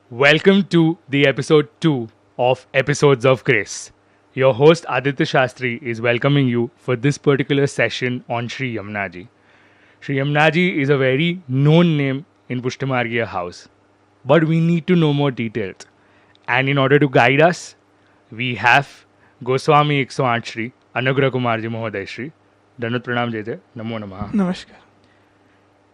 Welcome to the episode 2 of Episodes of Grace. Your host Aditya Shastri is welcoming you for this particular session on Sri Yamunaji. Sri Yamunaji is a very known name in Pushtimargiya house, but we need to know more details. And in order to guide us, we have Goswami 108 Shri Anugrah Kumarji Mahoday Shri. Danut Pranam Jete, Namo Namaha. Namaskar.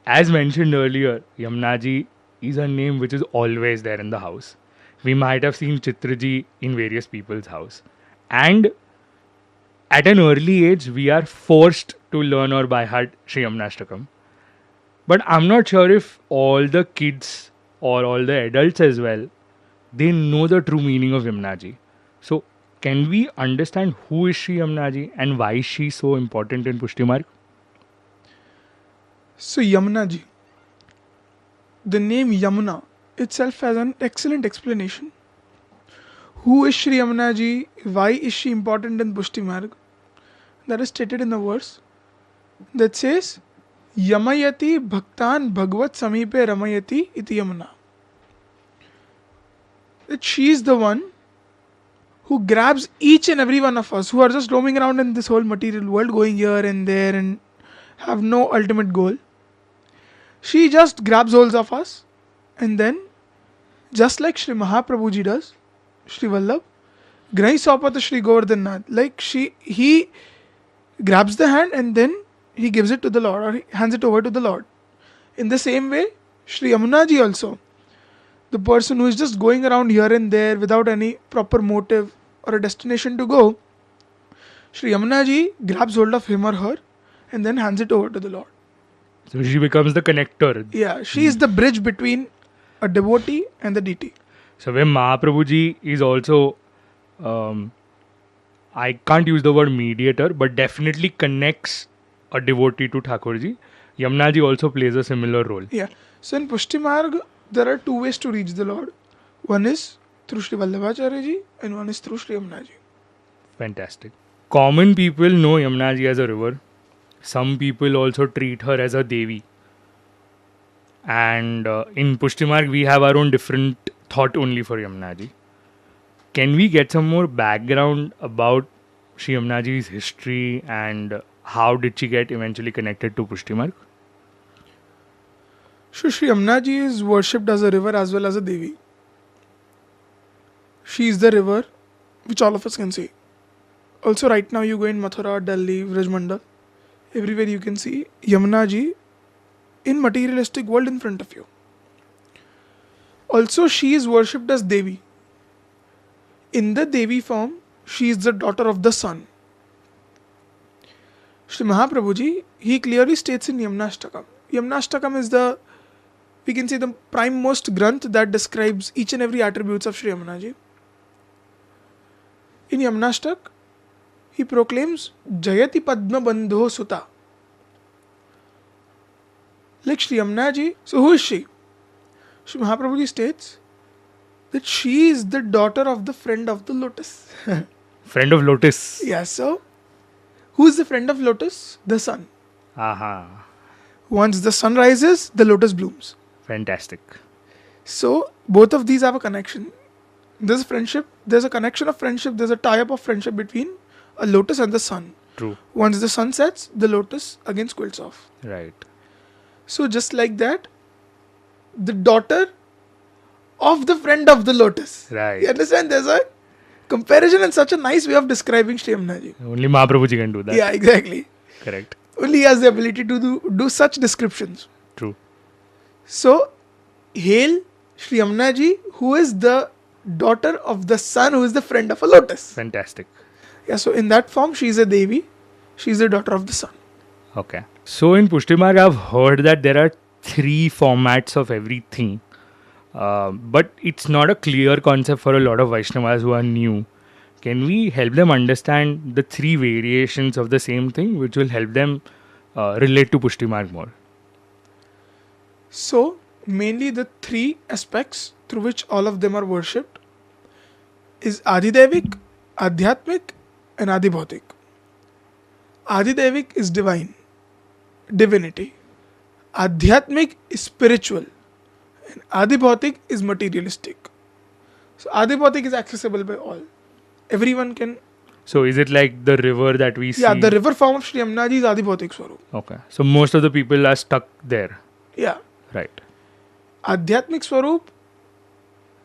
As mentioned earlier, Yamunaji is a name which is always there in the house. We might have seen Chitraji in various people's house. And at an early age, we are forced to learn or by heart Sri Yamunashtakam. But I'm not sure if all the kids or all the adults as well, they know the true meaning of Yamunaji. So, can we understand who is Sri Yamunaji and why is she so important in Pushti Marg? So Yamuna ji, the name Yamuna itself has an excellent explanation. Who is Shri Yamuna ji? Why is she important in Pushti Marg? That is stated in the verse that says, Yamayati Bhaktan Bhagvat Samipe Ramayati iti Yamuna. That she is the one who grabs each and every one of us who are just roaming around in this whole material world, going here and there and have no ultimate goal. She just grabs hold of us and then, just like Shri Mahaprabhuji does, Shri Vallabh, Grahi Saupata Shri Govardhan Nath, like he grabs the hand and then he gives it to the Lord or he hands it over to the Lord. In the same way, Shri Yamunaji also, the person who is just going around here and there without any proper motive or a destination to go, Shri Yamunaji grabs hold of him or her and then hands it over to the Lord. So she becomes the connector. Yeah, she is the bridge between a devotee and the deity. So where Mahaprabhuji is also, I can't use the word mediator, but definitely connects a devotee to Thakurji. Yamunaji also plays a similar role. Yeah. So in Pushti Marg, there are two ways to reach the Lord. One is through Sri Vallabhacharya ji and one is through Sri Yamunaji. Fantastic. Common people know Yamunaji as a river. Some people also treat her as a Devi. And in Pushti Marg, we have our own different thought only for Yamunaji. Can we get some more background about Sri Yamunaji's history and how did she get eventually connected to Pushti Marg? So Sri Yamunaji is worshipped as a river as well as a Devi. She is the river which all of us can see. Also right now you go in Mathura, Delhi, Vrajmandal, everywhere you can see Yamunaji in materialistic world in front of you. Also she is worshipped as Devi. In the Devi form, she is the daughter of the sun. Sri Mahaprabhuji, he clearly states in Yamunashtakam. Yamunashtakam is the, we can say, the prime most granth that describes each and every attributes of Sri Yamunaji. In Yamunashtak, he proclaims Jayati Padma Bandho Suta. Like Sri Yamunaji, so who is she? Sri Mahaprabhuji states that she is the daughter of the friend of the lotus. Friend of Lotus. Yeah, so who is the friend of lotus? The sun. Aha. Once the sun rises, the lotus blooms. Fantastic. So both of these have a connection. There's a friendship, there's a connection of friendship, there's a tie-up of friendship between a lotus and the sun. True. Once the sun sets, the lotus again squilts off. Right. So just like that, the daughter of the friend of the lotus. Right. You understand? There's a comparison and such a nice way of describing Sri Yamunaji. Only Mahaprabhuji can do that. Yeah, exactly. Correct. Only he has the ability to do such descriptions. True. So, hail Sri Yamunaji, who is the daughter of the sun, who is the friend of a lotus. Fantastic. Yeah, so in that form, she is a Devi. She is the daughter of the sun. Okay. So in Pushti Marg, I've heard that there are 3 formats of everything. But it's not a clear concept for a lot of Vaishnavas who are new. Can we help them understand the 3 variations of the same thing, which will help them relate to Pushti Marg more? So, mainly the 3 aspects through which all of them are worshipped is Adidevik, Adhyatmik and Adibhautik. Adidevik is divine, divinity. Adhyatmik is spiritual And Adi Bhautik is materialistic. So Adi Bhautik is accessible by all. Everyone can. So is it like the river that we see? Yeah, the river form of Sri Yamuna Ji is Adi Bhautik Swarup. Okay. So most of the people are stuck there. Yeah. Right. Adhyatmik Swarup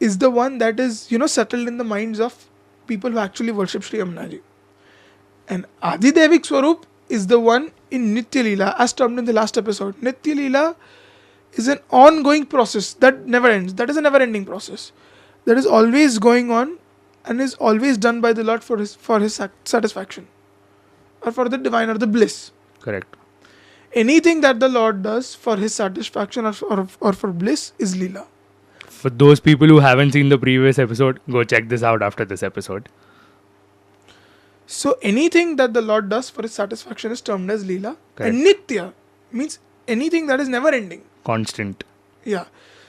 is the one that is, settled in the minds of people who actually worship Sri Yamuna Ji. And Adi Devik Swarup is the one in Nitya Leela, as termed in the last episode. Nitya Leela is an ongoing process that never ends. That is a never ending process. That is always going on and is always done by the Lord for his satisfaction. Or for the divine or the bliss. Correct. Anything that the Lord does for his satisfaction or for bliss is Leela. For those people who haven't seen the previous episode, go check this out after this episode. So anything that the Lord does for his satisfaction is termed as Leela. Correct. And Nitya means anything that is never ending. Constant. Yeah.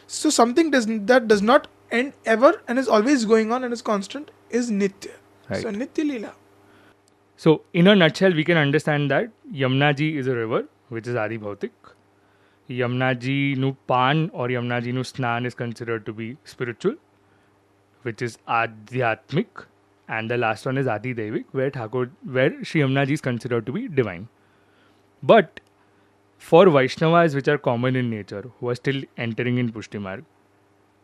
So something that does not end ever and is always going on and is constant is Nitya. Right. So Nitya Leela. So in a nutshell, we can understand that Yamuna Ji is a river, which is Adi Bhautik. Yamuna Ji nu Pan or Yamuna Ji nu Snan is considered to be spiritual, which is Adhyatmik. And the last one is Adi Devik, where Sri Yamuna Ji is considered to be divine. But for Vaishnavas, which are common in nature, who are still entering in Pushti Marg,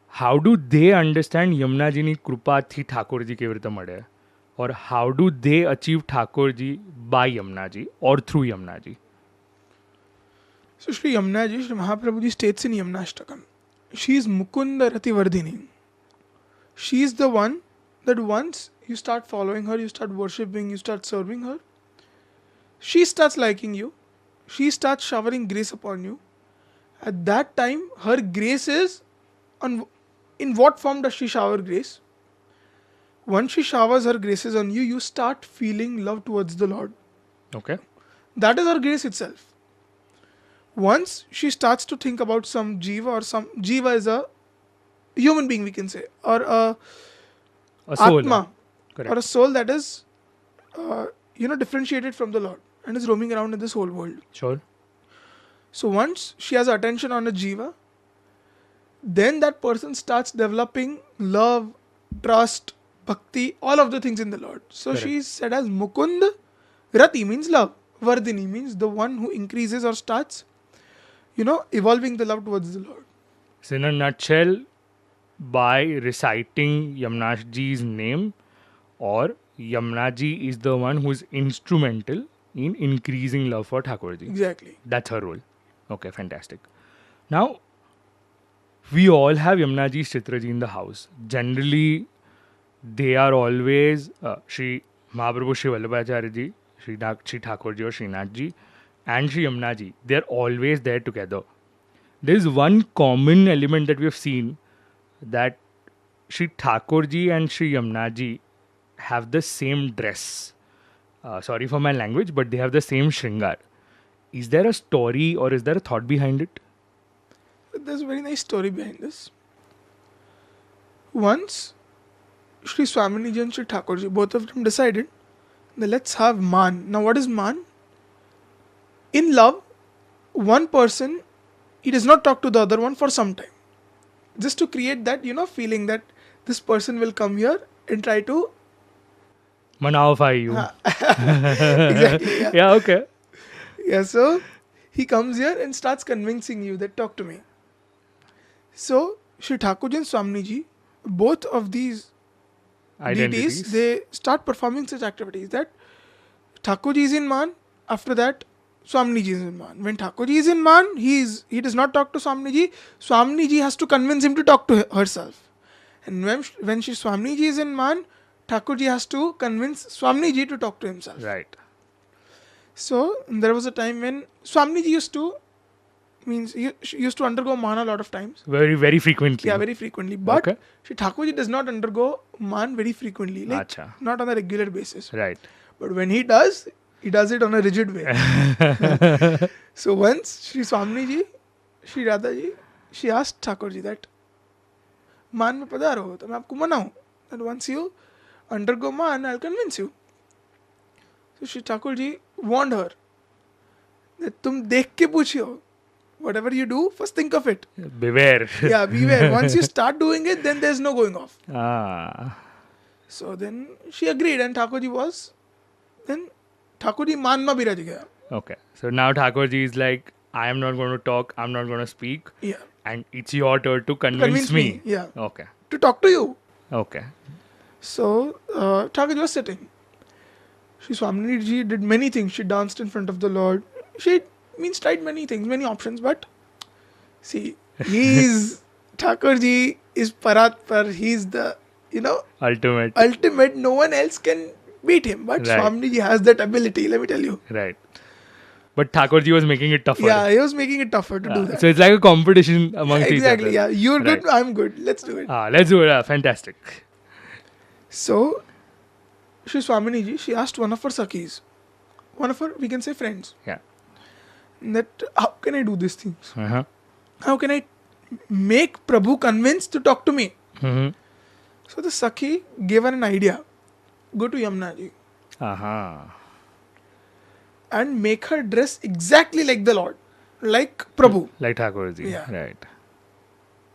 how do they understand Yamuna Ji ni Krupa thi Thakur Ji ke vrita made? Or how do they achieve Thakur Ji by Yamuna Ji or through Yamuna Ji? So Sri Yamuna Ji, Sri Mahaprabhu Ji states in Yamnashtakam, she is Mukunda Rati Vardhini. She is the one that once you start following her, you start worshipping, you start serving her, she starts liking you, she starts showering grace upon you. At that time, her grace is in what form does she shower grace? Once she showers her graces on you, you start feeling love towards the Lord. Okay. That is her grace itself. Once she starts to think about some jiva, or some jiva is a human being, we can say, or a soul. atma, Correct. or a soul that is differentiated from the Lord and is roaming around in this whole world. Sure. So once she has attention on a jiva, then that person starts developing love, trust, bhakti, all of the things in the Lord. So Correct. she is said as Mukund. Rati means love. Vardhini means the one who increases or starts, evolving the love towards the Lord. So in a nutshell, by reciting Yamuna Ji's name, or Yamuna Ji is the one who is instrumental in increasing love for Thakur Ji. Exactly. That's her role. Okay, fantastic. Now, we all have Yamuna Ji's Chitra Ji in the house. Generally, they are always Sri Mahaprabhu Sri Vallabhacharya Ji, Sri Thakur Ji or Srinath Ji, and Sri Yamuna Ji. They are always there together. There is one common element that we have seen, that Sri Thakur Ji and Sri Yamuna Ji have the same dress. Sorry for my language, but they have the same shringar. Is there a story or is there a thought behind it? There's a very nice story behind this. Once, Sri Swaminiji and Sri Thakurji, both of them decided that let's have man. Now, what is man? In love, one person, he does not talk to the other one for some time. Just to create that, feeling that this person will come here and try to Manavify you. exactly. Yeah. Yeah, okay. Yeah, so he comes here and starts convincing you that talk to me. So, Sri Thakurji and Swaminiji, both of these Identities. deities, they start performing such activities that Thakurji is in Man, after that Swaminiji is in Man. When Thakurji is in Man, he does not talk to Swaminiji. Swaminiji has to convince him to talk to herself. And when Sri Swaminiji is in Man, Thakurji has to convince Swaminiji to talk to himself. Right. So there was a time when Swaminiji used to undergo man a lot of times. Very, very frequently. Yeah, very frequently. But Okay. Sri Thakurji does not undergo man very frequently, like Acha. not on a regular basis. Right. But when he does it on a rigid way. So once Sri Swaminiji, Sri Radhaji, she asked Thakurji that man mein padaro, to main aapko manaun. That once you undergo man, I'll convince you. So Sri Thakurji warned her that तुम देख के पूछियो, Whatever you do, first think of it. Beware. Yeah, beware. Once you start doing it, then there's no going off. Ah. So then she agreed, and Thakurji was. Then Thakurji manma भी रच गया. Okay. So now Thakurji is like, I am not going to talk, I'm not going to speak, Yeah. and it's your turn to convince me. Yeah. Okay. To talk to you. Okay. So Thakurji was sitting. Sri Swamini ji did many things. She danced in front of the Lord. She tried many things, many options. But see, Thakurji is Paratpar. He's the Ultimate. No one else can beat him. But Right. Swamini ji has that ability. Let me tell you. Right. But Thakurji was making it tougher. Yeah, he was making it tougher to do that. So it's like a competition amongst Exactly. each other. Yeah, you're Right. good. I'm good. Let's do it. Let's do it. Fantastic. So, Sri Swamini ji, she asked one of her Sakhis, one of her, we can say, friends, Yeah. that how can I do these things? Uh-huh. How can I make Prabhu convinced to talk to me? Mm-hmm. So the Sakhi gave her an idea. Go to Yamuna ji Uh-huh. and make her dress exactly like the Lord, like Prabhu. Like Thakurji. Yeah. Right.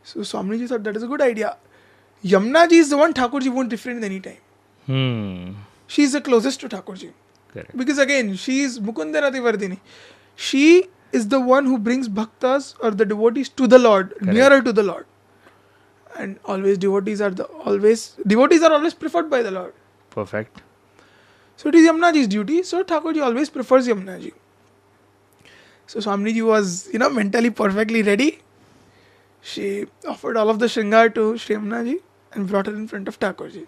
So Swamini ji thought that is a good idea. Yamuna ji is the one Thakurji won't refrain any time. She is the closest to Thakurji. Correct. Because again, she is Mukundana Vardhini. She is the one who brings bhaktas or the devotees to the Lord, nearer to the Lord. And always devotees are always preferred by the Lord. Perfect. So it is Yamuna ji's duty. So Thakurji always prefers Yamuna ji. So Swamini ji was, mentally perfectly ready. She offered all of the Shringar to Sri Yamuna ji and brought her in front of Thakurji.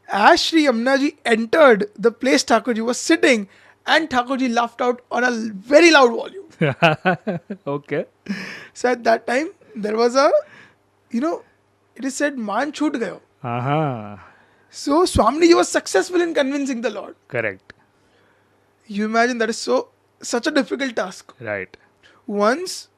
As Sri Yamuna ji entered the place Thakurji was sitting, and Thakurji laughed out on a very loud volume. Okay. So at that time, there was it is said, man chhoot gayo. Uh-huh. So Swamini ji was successful in convincing the Lord. Correct. You imagine that is such a difficult task. Right. Once,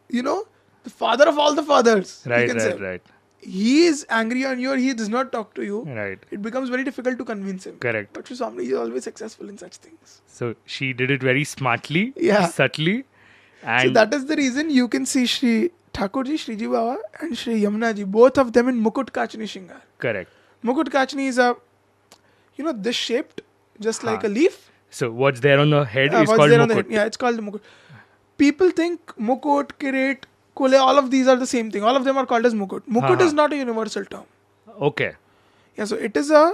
the father of all the fathers, you Right, can say, right. he is angry on you or he does not talk to you, Right. it becomes very difficult to convince him. Correct. But Sri Swamini is always successful in such things. So she did it very smartly, Yeah. subtly. And So that is the reason you can see Sri Thakurji, Shriji Baba and Sri Yamuna ji, both of them in Mukut Kachni Shingar. correct. Mukut Kachni is this shaped, just like a leaf. So what's there on the head is What's called there on the mukut. head? Yeah, it's called the Mukut. People think Mukut, Kirit, Kule, all of these are the same thing. All of them are called as Mukut. Mukut is not a universal term. Okay. Yeah, so it is a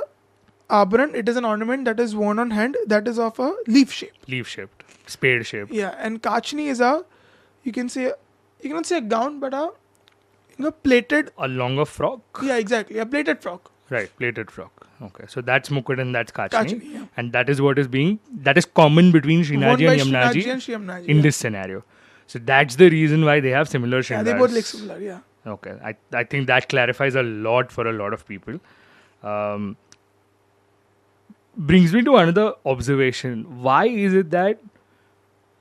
abharan, it is an ornament that is worn on hand that is of a leaf shape. Leaf shaped. Spade shaped. Yeah, and Kachni is you cannot say a gown, but a plated. A longer frock. Yeah, exactly, a plated frock. Right. Plated frock. Okay. So that's mukut and that's kachni. Kachni, yeah. And that is what is common between Worn Srinaji by and Srinaji Yamnaji and Sri Yamuna ji, in yeah. this scenario. So that's the reason why they have similar shringars. Yeah, they both look similar, yeah. Okay, I think that clarifies a lot for a lot of people. Brings me to another observation. Why is it that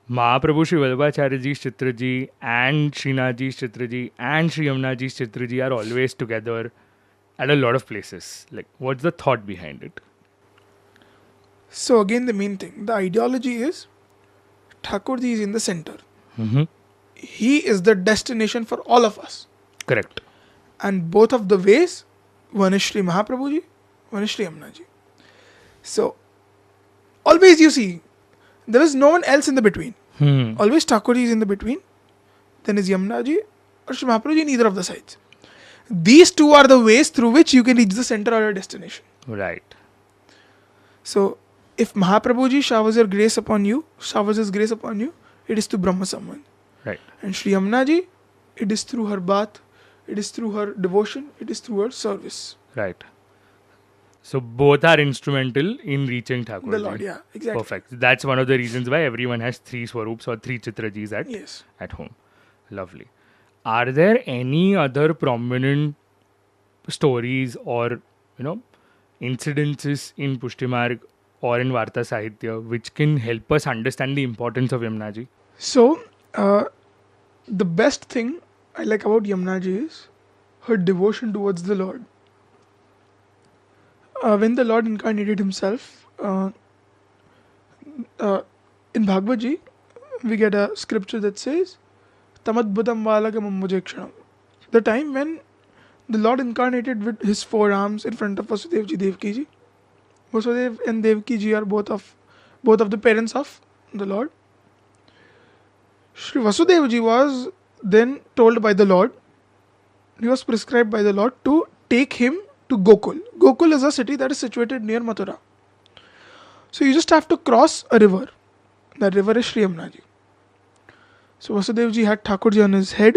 Mahaprabhu Sri Vallabhacharya Ji's Chitraji and Srinathji's Chitraji and Sri Yamnaji's Chitraji are always together at a lot of places? Like, what's the thought behind it? So again, the main thing, the ideology is Thakurji is in the center. Mm-hmm. He is the destination for all of us. Correct. And both of the ways, one is Sri Mahaprabhu ji, one is Sri Yamuna ji. So, always you see, there is no one else in the between. Always Thakurji is in the between, then is Yamuna ji or Sri Mahaprabhu ji in either of the sides. These two are the ways through which you can reach the center or your destination. Right. So, if Mahaprabhu ji showers his grace upon you, it is to Brahma Samman. Right. And Sri Yamuna ji, it is through her bath, it is through her devotion, it is through her service. Right. So both are instrumental in reaching Thakurji. The Lord, yeah, exactly. Perfect. That's one of the reasons why everyone has 3 Swarups or 3 Chitrajis at home. Lovely. Are there any other prominent stories or, incidences in Pushtimarg or in Varta Sahitya which can help us understand the importance of Yamuna ji? So, the best thing I like about Yamuna ji is her devotion towards the Lord. When the Lord incarnated himself, in Bhagavad Ji, we get a scripture that says, Tamadbhutam balakam ambujekshanam. The time when the Lord incarnated with his four arms in front of Vasudevji Devaki. Vasudev and Devaki ji are both of the parents of the Lord. Shri Vasudevji was then told by the Lord, he was prescribed by the Lord to take him to Gokul. Gokul is a city that is situated near Mathura. So you just have to cross a river. That river is Sri Yamuna-ji. So Vasudevji had Thakurji on his head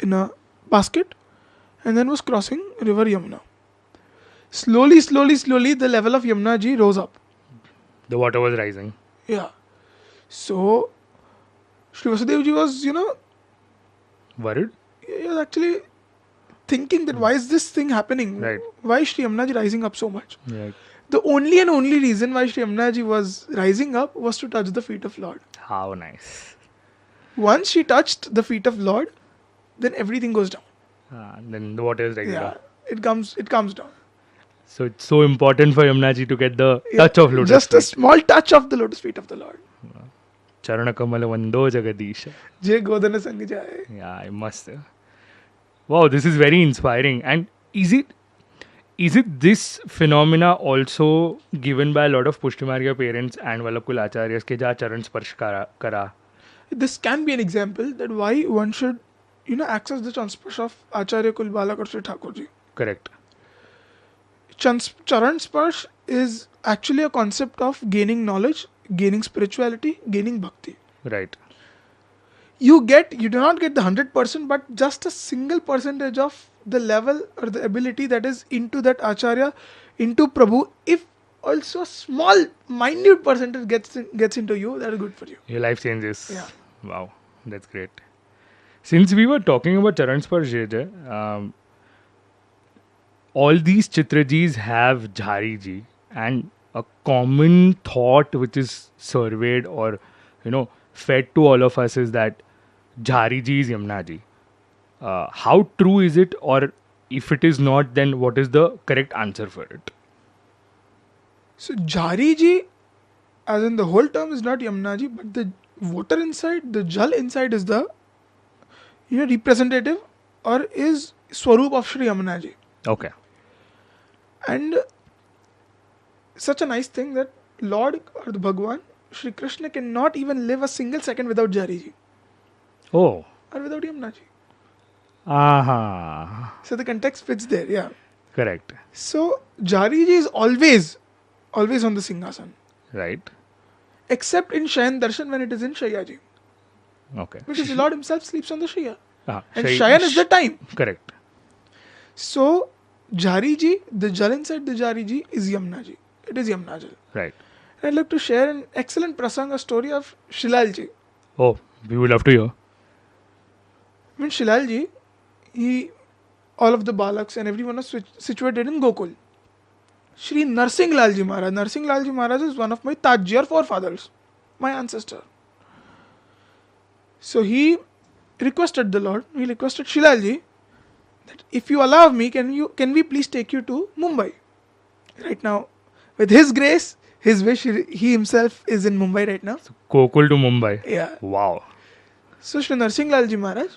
in a basket and then was crossing river Yamuna. Slowly, the level of Yamuna-ji rose up. The water was rising. Yeah. So Sri Vasudevji was, Worried? he was actually thinking that why is this thing happening? Right. Why is Sri Yamuna-ji rising up so much? Right. The only and only reason why Sri Yamuna-ji was rising up was to touch the feet of Lord. How nice. Once she touched the feet of Lord, then everything goes down. Then the water is regular. Yeah, it comes down. So it's so important for Yamuna-ji to get the touch of lotus Just a feet. small touch of the lotus feet of the Lord. Charana Kamala Vando Jagadisha. Jai Godana Sang Jai. Yeah, I must say. Wow, this is very inspiring. And is it this phenomena also given by a lot of Pushtimarga parents and Vallabhkul Acharyas ke ja charan sparsh kara? This can be an example that why one should, access the charan of Acharya Kul Balak or Sri Thakurji. Correct. Charan sparsh is actually a concept of gaining knowledge, gaining spirituality, gaining bhakti. Right. You do not get the 100%, but just a single percentage of the level or the ability that is into that Acharya, into Prabhu. If also a small, minute percentage gets into you, that is good for you. Your life changes. Yeah. Wow, that's great. Since we were talking about Charan Sparsh, JJ, all these Chitrajis have Jhariji, and a common thought which is surveyed or fed to all of us is that Jhariji is Yamuna-ji. How true is it, or if it is not, then what is the correct answer for it? So Jhariji, as in the whole term, is not Yamuna-ji, but the water inside, the Jal inside is the representative or is Swarup of Sri Yamuna-ji. Okay. And such a nice thing that Lord or the Bhagwan, Shri Krishna cannot even live a single second without Jhariji Oh. or without Yamuna-ji. Aha. So the context fits there, yeah. Correct. So Jhariji is always on the Singhasan, Right. except in Shayan Darshan when it is in Shayaji. Okay. Because the Lord himself sleeps on the Shaya. And Shay- Shayan is the time. Correct. So Jhariji, the Jal inside the Jhariji is Yamuna-ji. It is Yamuna-jal. Right. And I'd like to share an excellent prasang, a story of Shilalji. Oh, we would love to hear. When Shilalji, all of the Balaks and everyone was situated in Gokul. Shri Narsingh Lalji Maharaj. Narsingh Lalji Maharaj is one of my Tajji or forefathers, my ancestor. So he requested the Lord, he requested Shilalji that if you allow me, can we please take you to Mumbai? Right now, with his grace, his wish, he himself is in Mumbai right now. Gokul to Mumbai. Yeah. Wow. So Shri Narsingh Lalji Maharaj,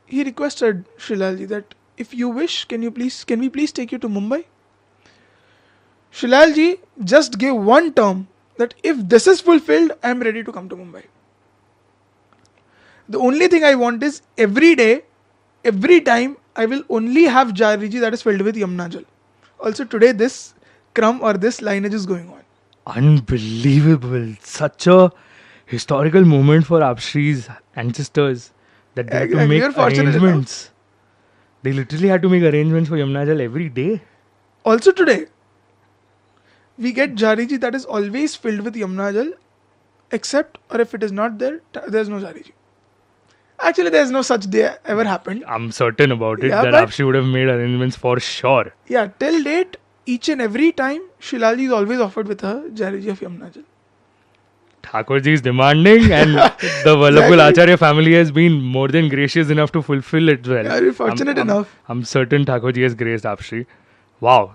he requested Shilalji that if you wish, can we please take you to Mumbai? Shilalji just gave one term that if this is fulfilled, I am ready to come to Mumbai. The only thing I want is every day, every time, I will only have Jhariji that is filled with Yamuna Jal. Also today this crumb or this lineage is going on. Unbelievable. Such a historical moment for Apshri's ancestors that they had to Exactly. make You're fortunate arrangements. They literally had to make arrangements for Yamuna Jal every day. Also today, we get Jhariji that is always filled with Yamuna Jal, except or if it is not there, there is no Jhariji. Actually, there is no such day ever happened. I'm certain about it Yeah, that but- Apshri would have made arrangements for sure. Yeah, till date, each and every time, Shilalji is always offered with her Jhariji of Yamuna Jal. Thakurji is demanding, and the Vallabhkul Acharya family has been more than gracious enough to fulfill it well. Yeah, we're fortunate enough. I'm certain Thakurji has graced Apshri. Wow.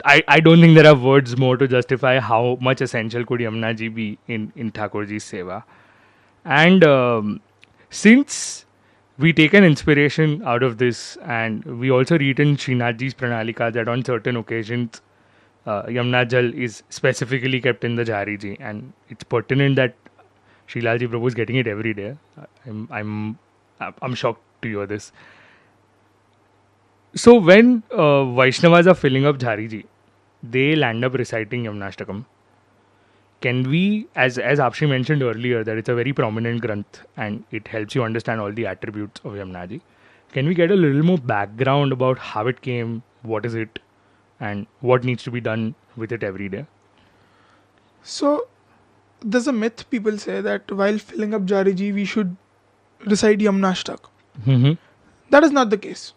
I don't think there are words more to justify how much essential could Yamuna ji be in Thakurji's seva. And Since we take an inspiration out of this, and we also read in Srinathji's Pranalika that on certain occasions, Yamuna Jal is specifically kept in the Jari Ji, and it's pertinent that Shrilalji Prabhu is getting it every day. I'm shocked to hear this. So when Vaishnavas are filling up Jari Ji, they'll end up reciting Yamunashtakam. Can we, as Apshi mentioned earlier, that it's a very prominent granth and it helps you understand all the attributes of Yamunaji. Can we get a little more background about how it came, what is it, and what needs to be done with it every day? So, there's a myth people say that while filling up Jariji, we should recite Yamunashtak. Mm-hmm. That is not the case.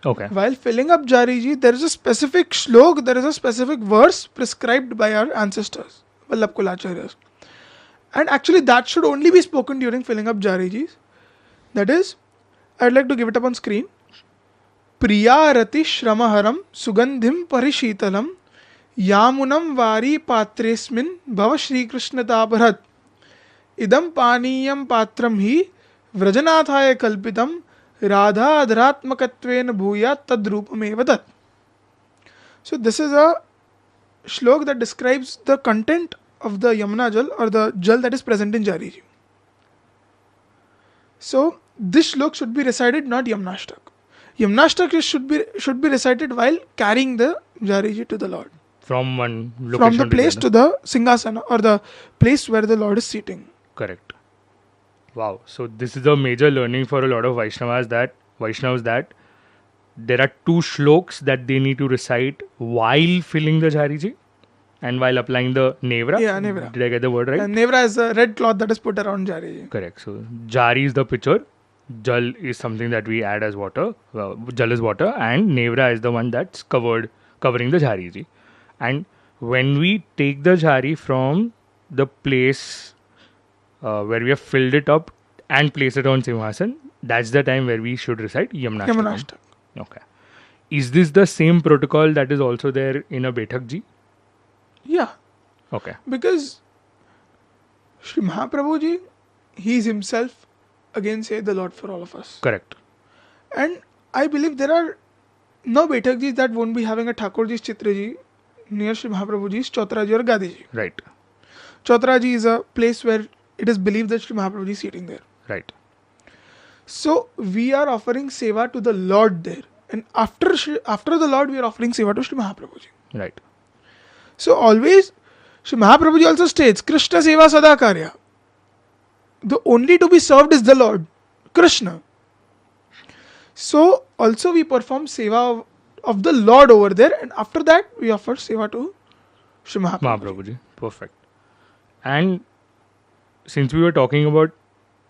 Okay. While filling up Jariji, there is a specific shlok, there is a specific verse prescribed by our ancestors, Vallabh Kulacharyas. And actually, that should only be spoken during filling up Jarijis. That is, I'd like to give it up on screen. Priya Rati Shramaharam Sugandhim Parishitalam Yamunam Vari Patresmin Bhava Shri Krishna Tabarat Idam Paniyam Patram Hi Vrajanathaya Kalpitam Radha Adharatmakatven Bhuya Tadrupam Tat. So this is a shlok that describes the content of the Yamuna Jal or the Jal that is present in Jariji. So this shlok should be recited, not Yamunashtak. Yamunashtak should be recited while carrying the Jariji to the Lord. From one location From the place to the Singgasana or the place where the Lord is sitting. Correct. Wow. So this is a major learning for a lot of Vaishnavas that there are two shloks that they need to recite while filling the Jariji and while applying the Nevra. Yeah, Nevra. Did I get the word right? And Nevra is the red cloth that is put around Jariji. Correct. So Jari is the pitcher, Jal is something that we add as water, Jal is water, and Nevra is the one that's covering the Jariji. And when we take the Jari from the place where we have filled it up and place it on Simhasan, that's the time where we should recite Yamunashtakam. Okay. Is this the same protocol that is also there in a Baitak Ji? Yeah. Okay. Because Sri Mahaprabhu Ji, he is himself, again say, the Lord for all of us. Correct. And I believe there are no Baitak Jis that won't be having a Thakur Ji's Chitra Ji near Sri Mahaprabhu Ji's Chautara Ji or Gadi Ji. Right. Chautara Ji is a place where it is believed that Sri Mahaprabhu Ji is sitting there. Right. So we are offering seva to the Lord there. And after the Lord, we are offering seva to Sri Mahaprabhu Ji. Right. So always, Sri Mahaprabhu Ji also states, Krishna seva sada karya. The only to be served is the Lord, Krishna. So also we perform seva of the Lord over there, and after that we offer seva to Sri Mahaprabhu Ji. Perfect. And since we were talking about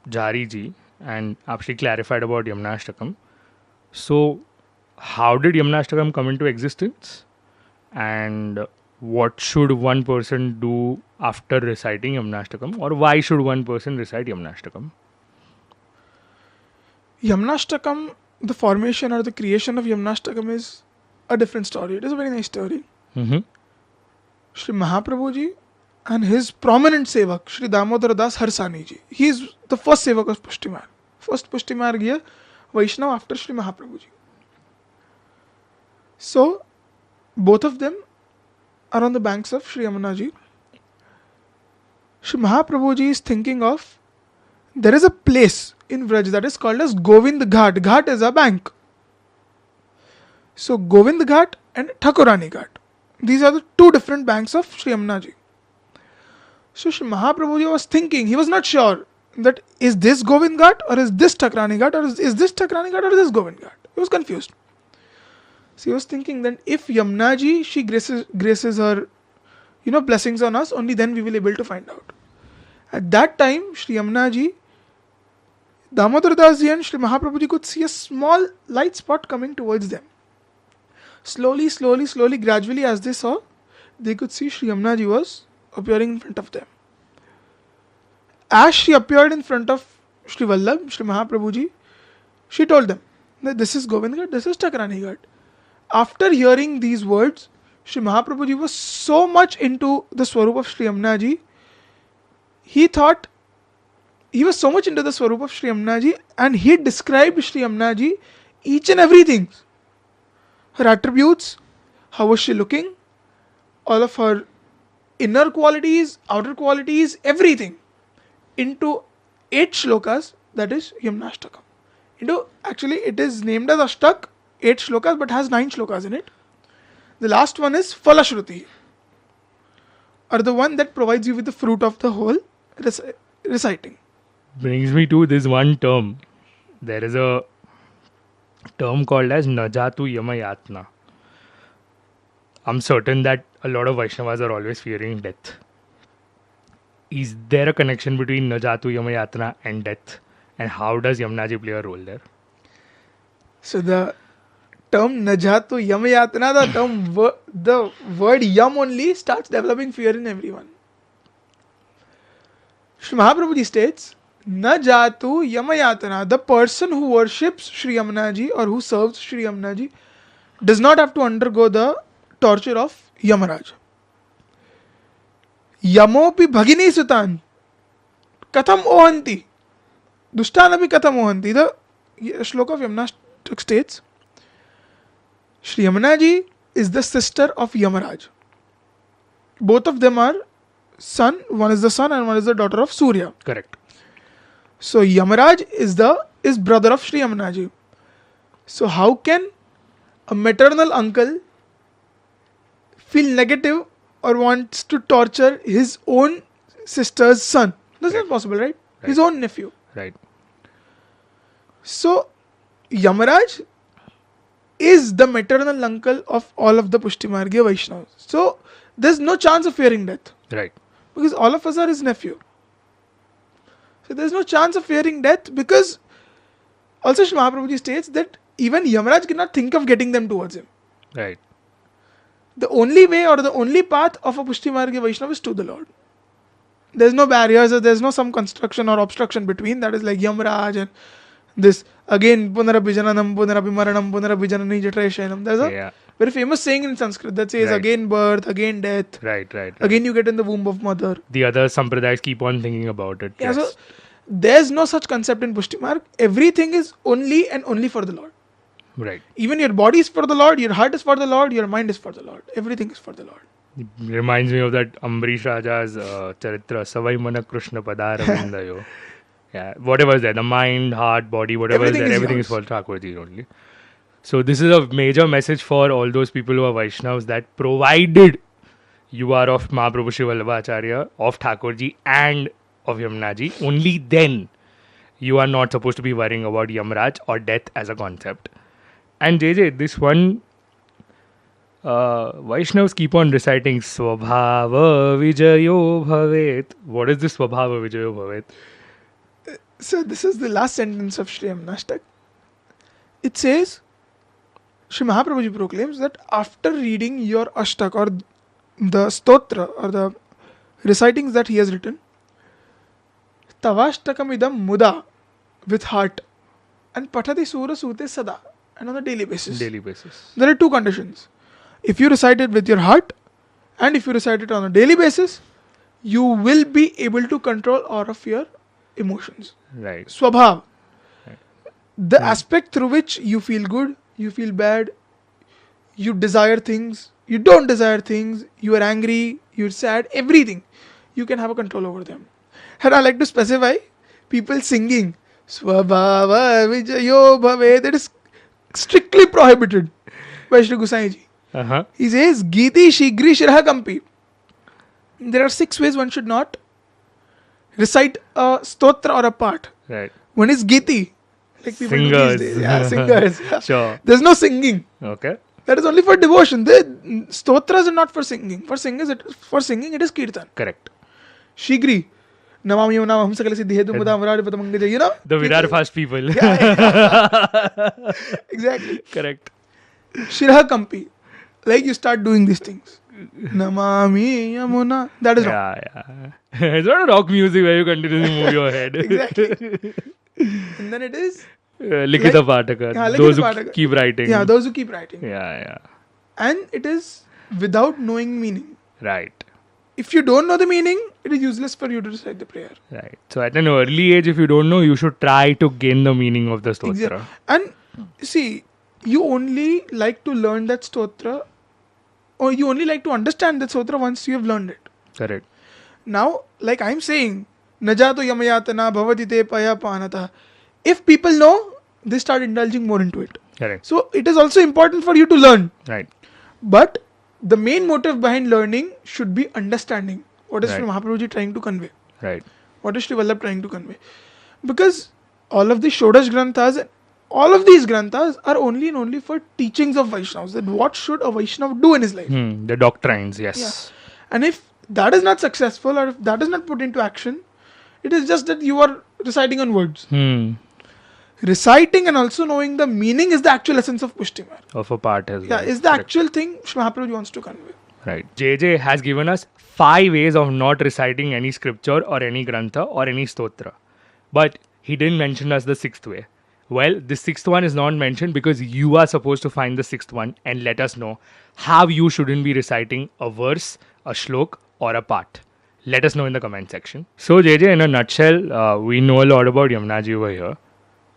Jari Ji and Apshi clarified about Yamunashtakam, so how did Yamunashtakam come into existence? And what should one person do after reciting Yamunashtakam, or why should one person recite Yamunashtakam? Yamunashtakam, the formation or the creation of Yamunashtakam is a different story. It is a very nice story. Mm-hmm. Sri Mahaprabhu Ji and his prominent sevak, Sri Damodar Das Harsani Ji. He is the first sevak of Pushti Marg. First Pushti Marg Vaishnava after Sri Mahaprabhu Ji. So, both of them are on the banks of Sri Yamuna Ji. Sri Mahaprabhu Ji is thinking of, there is a place in Vraj that is called as Govind Ghat. Ghat is a bank. So, Govind Ghat and Thakurani Ghat. These are the two different banks of Sri Yamuna Ji. So, Sri Mahaprabhu Ji was thinking, he was not sure that is this Govind Ghat or is this Thakurani Ghat or is this Thakurani Ghat or is this Govind Ghat. He was confused. So he was thinking that if Yamuna Ji, she graces her, blessings on us, only then we will be able to find out. At that time, Sri Yamuna Ji, Damodar Das Ji and Sri Mahaprabhu Ji could see a small light spot coming towards them. Slowly, gradually as they saw, they could see Sri Yamuna Ji was appearing in front of them. As she appeared in front of Sri Vallabh, Sri Mahaprabhu Ji, she told them that this is Govind Ghat, this is Thakurani Ghat. After hearing these words, Sri Mahaprabhu Ji was so much into the Swarup of Sri Yamuna Ji, he thought he was so much into the Swarup of Sri Yamuna and he described Sri Yamuna each and everything. Her attributes, how was she looking, all of her inner qualities, outer qualities, everything into 8 shlokas, that is Yamunashtakam. Actually it is named as Ashtak, 8 shlokas, but has 9 shlokas in it. The last one is Falashruti, or the one that provides you with the fruit of the whole reciting. Brings me to this one term. There is a term called as Najatu Yamayatna. I'm certain that a lot of Vaishnavas are always fearing death. Is there a connection between Najatu Yamayatna and death? And how does Yamunaji play a role there? So the term Najatu Yamayatna, the word yam only starts developing fear in everyone. Sri Mahaprabhuji states, Najatu Yamayatana, the person who worships Sri Yamunaji or who serves Sri Yamunaji does not have to undergo the torture of Yamaraj. Yamopi Bhagini Sutan Katham Ohanti Dushtanapi Katham Ohanti. The shloka of Yamunashtak states, Sri Yamunaji is the sister of Yamaraj. Both of them are son, one is the son and one is the daughter of Surya. Correct. So Yamaraj is brother of Sri Yamunaji. So how can a maternal uncle feel negative or wants to torture his own sister's son? That's not possible, right? His own nephew. Right. So Yamaraj is the maternal uncle of all of the Pushtimargya Vaishnavas. So there's no chance of fearing death. Right. Because all of us are his nephew. So there's no chance of fearing death, because also Sri Mahaprabhuji states that even Yamaraj cannot think of getting them towards him. Right. The only way or the only path of a Pushtimargya Vaishnava is to the Lord. There's no barriers or there's no some construction or obstruction between. That is like Yamaraj and this again Punarabhijananam, Punarabimaranam, Punarabhijanani Jatrayashanam. There's a very famous saying in Sanskrit that says again birth, again death. Right. Again you get in the womb of mother. The other sampradayas keep on thinking about it. Yeah, so there's no such concept in Pushti Marg. Everything is only and only for the Lord. Right. Even your body is for the Lord, your heart is for the Lord, your mind is for the Lord. Everything is for the Lord. It reminds me of that Ambarish Raja's charitra, Savai Mana Krishna Padaravindayo. Yeah, whatever is there, the mind, heart, body, whatever Everything is there, is everything yours. is for Thakurji only. So this is a major message for all those people who are Vaishnavas, that provided you are of Mahaprabhu Shiva Vallabhacharya, of Thakurji and of Yamunaji, only then you are not supposed to be worrying about Yamaraj or death as a concept. And JJ, this one, Vaishnavas keep on reciting Swabhava Vijayo Bhavet. What is this Swabhava Vijayo Bhavet? So this is the last sentence of Sri Yamunashtak. It says, Sri Mahaprabhuji proclaims that after reading your Ashtak or the Stotra or the recitings that he has written, Tavashtakam idam muda, with heart, and Pathati Sura Sute Sada, and on a daily basis. There are 2 conditions. If you recite it with your heart and if you recite it on a daily basis, you will be able to control all of your emotions. Right. Swabhav. The aspect through which you feel good, you feel bad, you desire things, you don't desire things, you are angry, you're sad, everything. You can have a control over them. And I like to specify people singing Swabhava Vijayo Bhave. That is strictly prohibited by Shri Gosaiji. He says Giti Shigri Shirahakampi. There are 6 ways one should not recite a stotra or a part. Right. One is Giti. Like people do Singers. these days. Yeah, singers. Yeah. Sure. There's no singing. Okay. That is only for devotion. The stotras are not for singing. For singing, it is kirtan. Correct. Shigri. Namami Namam Sakala Siddhi Hedu Mudam Varadi Patamangaj. You know? The Virar fast people. Exactly. Correct. Shiraha Kampi. Like you start doing these things. Namami Yamuna. That is wrong. Yeah. It's not a rock music where you continuously move your head. Exactly. And then it is Likita Pathaka. Yeah, Those Likita who Pathaka. keep writing. Yeah, those who keep writing. Yeah. And it is without knowing meaning. Right. if you don't know the meaning, it is useless for you to recite the prayer. Right. So at an early age, if you don't know, you should try to gain the meaning of the stotra. And see, you only like to learn that stotra, or you only like to understand that stotra once you have learned it. Correct. Now, like I'm saying, Najato yamayatana bhavati te paya panata. If people know, they start indulging more into it. Correct. So it is also important for you to learn. Right. But the main motive behind learning should be understanding. What is Right. Sri Mahaprabhuji trying to convey? Right. What is Sri Vallabh trying to convey? Because all of the Shodash Granthas, all of these Granthas are only and only for teachings of Vaishnavas. That what should a Vaishnava do in his life? The doctrines, yes. And if that is not successful, or if that is not put into action, it is just that you are reciting on words. Reciting and also knowing the meaning is the actual essence of Pushti Marg. Of a part as well. Yeah, is the Correct. actual thing Sri Mahaprabhuji wants to convey. Right. JJ has given us 5 ways of not reciting any scripture or any grantha or any stotra. But he didn't mention us the 6th way. Well, the 6th one is not mentioned because you are supposed to find the 6th one and let us know how you shouldn't be reciting a verse, a shlok, or a part. Let us know in the comment section. So, JJ, in a nutshell, we know a lot about Yamunaji over here.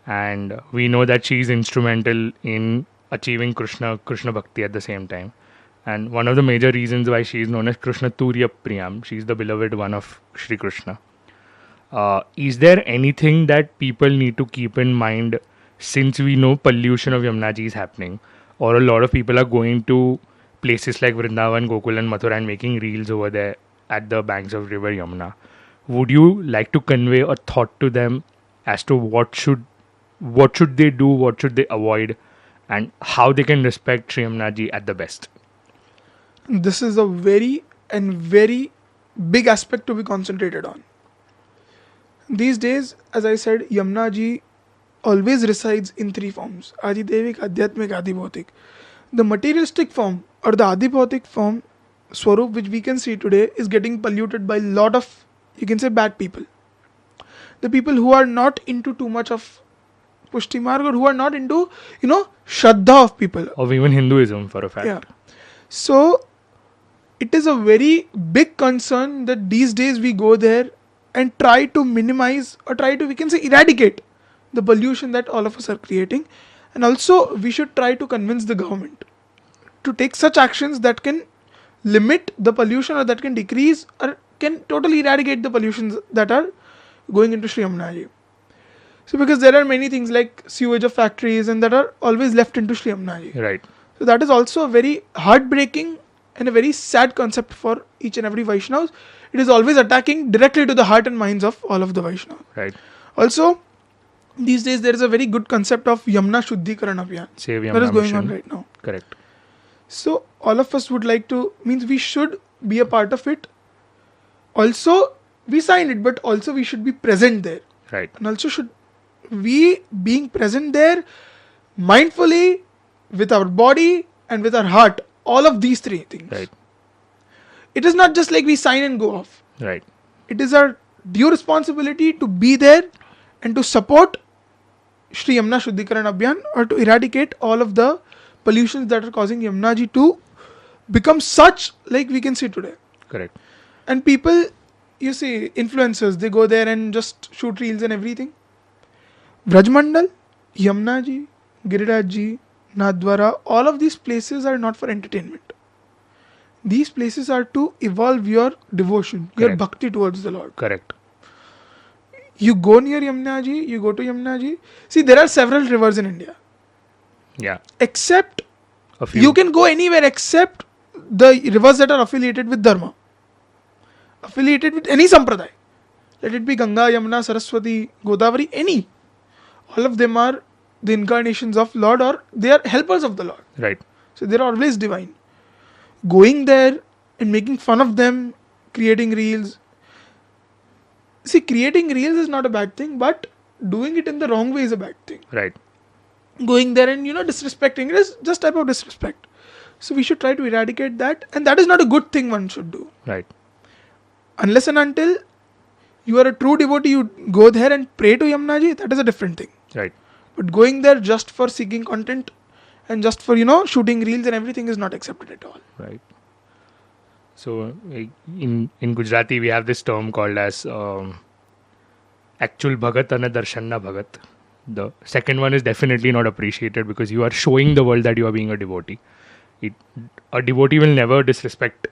And we know that she is instrumental in achieving Krishna Bhakti at the same time. And one of the major reasons why she is known as Krishna Turya Priyam, she is the beloved one of Shri Krishna. Is there anything that people need to keep in mind since we know pollution of Yamunaji is happening, or a lot of people are going to places like Vrindavan, Gokul and Mathura and making reels over there at the banks of river Yamuna? Would you like to convey a thought to them as to what should they do, what should they avoid, and how they can respect Sri Yamunaji at the best? This is a very big aspect to be concentrated on. These days, as I said, Yamunaji always resides in 3 forms: Adidevik, Adhyatmik, Adibhautik. The materialistic form or the Adibhautik form, Swarup, which we can see today, is getting polluted by a lot of, you can say, bad people. The people who are not into too much of Pushti Marg, or who are not into, Shraddha of people. Of even Hinduism, for a fact. Yeah. So, it is a very big concern that these days we go there and try to minimize, or try to, we can say, eradicate the pollution that all of us are creating. And also, we should try to convince the government to take such actions that can limit the pollution, or that can decrease or can totally eradicate the pollutions that are going into Sri Yamunaji. So, because there are many things like sewage of factories and that are always left into Sri Yamunaji. Right. So that is also a very heartbreaking and a very sad concept for each and every Vaishnava. It is always attacking directly to the heart and minds of all of the Vaishnava. Right. Also, these days there is a very good concept of Yamuna Shuddhikaran Abhiyan Save Yamuna that is going mission. on right now. Correct. So all of us would like to, means we should be a part of it. Also, we sign it, but also we should be present there. Right. And also should we being present there mindfully with our body and with our heart, all of these 3 things. Right. It is not just like we sign and go off. Right. It is our due responsibility to be there and to support Shri Yamuna Shuddhikaran Abhiyan, or to eradicate all of the pollutions that are causing Yamunaji to become such like we can see today. Correct. And people, you see, influencers, they go there and just shoot reels and everything. Vrajmandal, Yamunaji, Girirajji, Nadwara, all of these places are not for entertainment. These places are to evolve your devotion, your Correct. bhakti towards the Lord. Correct. You go near Yamunaji, you go to Yamunaji. See, there are several rivers in India. Yeah. Except, A few. you can go anywhere except the rivers that are affiliated with Dharma. Affiliated with any Sampradaya. Let it be Ganga, Yamuna, Saraswati, Godavari, any. All of them are the incarnations of Lord, or they are helpers of the Lord. Right. So they are always divine. Going there and making fun of them, creating reels. See, creating reels is not a bad thing, but doing it in the wrong way is a bad thing. Right. Going there and, disrespecting it is just type of disrespect. So we should try to eradicate that, and that is not a good thing one should do. Right. Unless and until you are a true devotee, you go there and pray to Yamunaji, that is a different thing. Right. But going there just for seeking content and just for, shooting reels and everything is not accepted at all. Right. So in Gujarati we have this term called as actual bhagat and darshanna bhagat. The second one is definitely not appreciated because you are showing the world that you are being a devotee. It, a devotee will never disrespect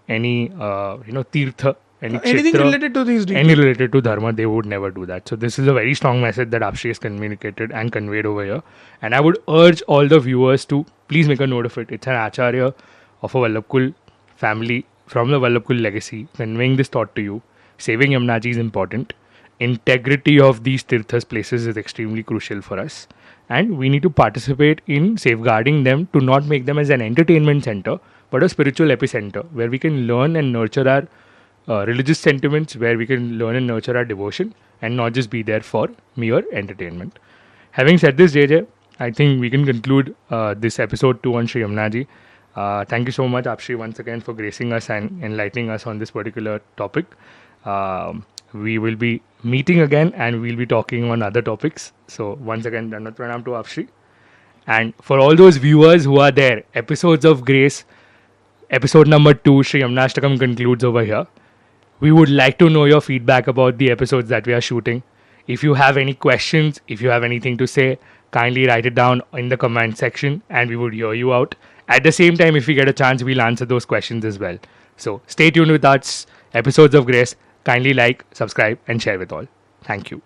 any tirtha, any Anything kshetra, related to these any details. related to dharma. They would never do that. So this is a very strong message that Apshi has communicated and conveyed over here. And I would urge all the viewers to please make a note of it. It's an acharya of a Vallabhkul family from the Vallabhkul legacy conveying this thought to you. Saving Yamnaji is important. Integrity of these tirthas places is extremely crucial for us, and we need to participate in safeguarding them to not make them as an entertainment center but a spiritual epicenter where we can learn and nurture our religious sentiments, where we can learn and nurture our devotion and not just be there for mere entertainment. Having said this, JJ, I think we can conclude this episode 2 on Sri Yamnaji. Thank you so much, Apshri, once again for gracing us and enlightening us on this particular topic. We will be meeting again and we'll be talking on other topics. So, once again, Dandat Pranam to Apshri. And for all those viewers who are there, Episodes of Grace, episode number 2, Sri Yamnashtakam concludes over here. We would like to know your feedback about the episodes that we are shooting. If you have any questions, if you have anything to say, kindly write it down in the comment section and we would hear you out. At the same time, if we get a chance, we'll answer those questions as well. So stay tuned with us. Episodes of Grace. Kindly like, subscribe, and share with all. Thank you.